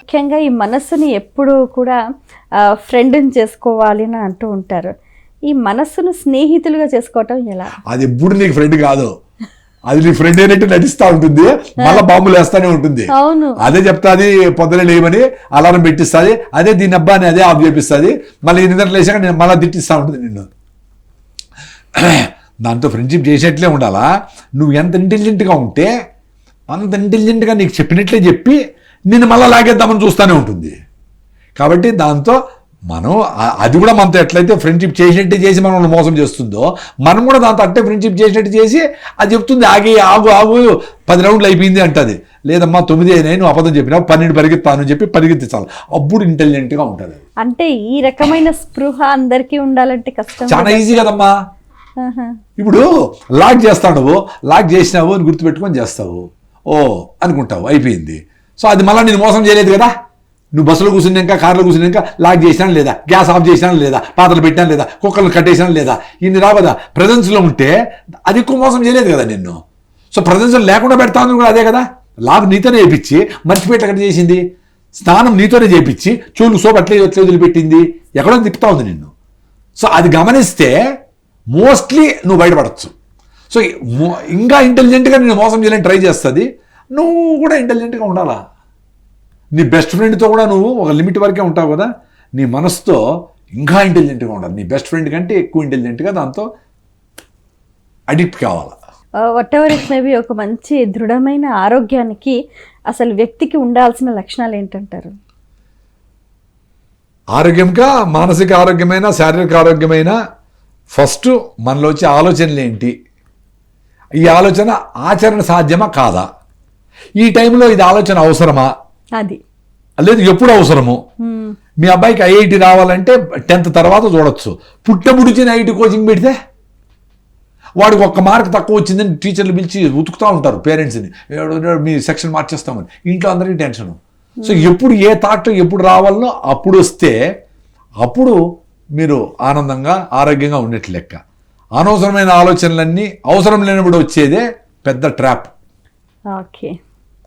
ముఖ్యంగా ఈ మనస్సుని ఎప్పుడు కూడా ఫ్రెండ్ని చేసుకోవాలి అని అంటూ ఉంటారు. ఈ మనస్సును స్నేహితులుగా చేసుకోవటం ఎలా? అది ఎప్పుడు నీకు ఫ్రెండ్ కాదు, అది నీ ఫ్రెండ్ అయినట్టు నటిస్తూ ఉంటుంది, మళ్ళీ బాంబులు వేస్తానే ఉంటుంది. అవును, అదే చెప్తాది పొద్దున లేవని అలారం పెట్టిస్తుంది, అదే దీని అబ్బాని అదే ఆఫ్ చేపిస్తుంది, మళ్ళీ 8 గంటలు వేసాక నేను మళ్ళీ తిట్టిస్తూ ఉంటుంది నిన్ను. దాంతో ఫ్రెండ్షిప్ చేసేట్లే ఉండాలా. నువ్వు ఎంత ఇంటెలిజెంట్గా ఉంటే అంత ఇంటెలిజెంట్గా నీకు చెప్పినట్లే చెప్పి నిన్ను మళ్ళీ లాగేద్దామని చూస్తూనే ఉంటుంది. కాబట్టి దాంతో మనం అది కూడా మనతో ఎట్లయితే ఫ్రెండ్షిప్ చేసినట్టే చేసి మనల్ని మోసం చేస్తుందో, మనం కూడా దాంతో అట్టే ఫ్రెండ్షిప్ చేసినట్టు చేసి అది చెప్తుంది ఆగు 10 రౌండ్లు అయిపోయింది అంటది. లేదమ్మా 9 అయినాయి, నువ్వు అబద్ధం చెప్పినావు, 12 పరిగెత్తాను చెప్పి పరిగెత్తించాలి. అప్పుడు ఇంటెలిజెంట్గా ఉంటుంది. అంటే ఈ రకమైన స్పృహ అందరికీ ఉండాలంటే కష్టం. చాలా ఈజీ కదమ్మా. ఇప్పుడు లాక్ చేస్తావు, నువ్వు లాక్ చేసినావు అని గుర్తుపెట్టుకొని చేస్తావు, ఓ అనుకుంటావు, అయిపోయింది. సో అది మళ్ళీ నేను మోసం చేయలేదు కదా. నువ్వు బస్సులో కూర్చున్నాక, కార్లో కూర్చున్నాక లాక్ చేసినా లేదా, గ్యాస్ ఆఫ్ చేసినా లేదా, పాత్రలు పెట్టినా లేదా, కుక్కర్లు కట్టేసినా లేదా, ఇన్ని రావు కదా. ప్రజెన్స్లో ఉంటే అది ఎక్కువ మోసం చేయలేదు కదా నిన్ను. సో ప్రజెన్స్లో లేకుండా పెడతాను కూడా అదే కదా. లాక్ నీతోనే చేయించి మర్చిపెట్టి అక్కడ చేసింది, స్నానం నీతోనే చేయించి చూలు సోపు అట్లే వదిలిపెట్టింది, ఎక్కడో తిప్పుతా ఉంది నిన్ను. సో అది గమనిస్తే మోస్ట్లీ నువ్వు బయటపడచ్చు. సో ఇంకా ఇంటెలిజెంట్గా నేను మోసం చేయాలని ట్రై చేస్తుంది. నువ్వు కూడా ఇంటెలిజెంట్గా ఉండాలా. నీ బెస్ట్ ఫ్రెండ్తో కూడా నువ్వు ఒక లిమిట్ వరకే ఉంటావు కదా. నీ మనసుతో ఇంకా ఇంటెలిజెంట్గా ఉండాలి. నీ బెస్ట్ ఫ్రెండ్ కంటే ఎక్కువ ఇంటెలిజెంట్గా దాంతో అడిక్ట్ కావాలా. వాట్ ఎవర్ ఇట్ మేబీ, ఒక మంచి దృఢమైన ఆరోగ్యానికి అసలు వ్యక్తికి ఉండాల్సిన లక్షణాలు ఏంటంటారు? ఆరోగ్యంగా మానసిక ఆరోగ్యమైన, శారీరక ఆరోగ్యమైన ఫస్ట్ మనలో వచ్చే ఆలోచనలు ఏంటి, ఈ ఆలోచన ఆచరణ సాధ్యమా కాదా, ఈ టైంలో ఇది ఆలోచన అవసరమా, అది లేదు ఎప్పుడు అవసరము. మీ అబ్బాయికి ఐఐటి రావాలంటే 10th తర్వాత చూడొచ్చు. పుట్టబుడిచిన ఐఐటి కోచింగ్ పెడితే వాడికి 1 మార్క్ తక్కువ వచ్చిందని టీచర్లు పిలిచి ఉతుకుతూ ఉంటారు పేరెంట్స్ని, మీ సెక్షన్ మార్చేస్తామని. ఇంట్లో అందరికీ టెన్షన్. సో ఎప్పుడు ఏ థాట్ ఎప్పుడు రావాలనో అప్పుడు వస్తే అప్పుడు మీరు ఆనందంగా ఆరోగ్యంగా ఉండేట్లు లెక్క. అనవసరమైన ఆలోచనలన్నీ అవసరం లేనప్పుడు వచ్చేదే పెద్ద ట్రాప్. ఓకే.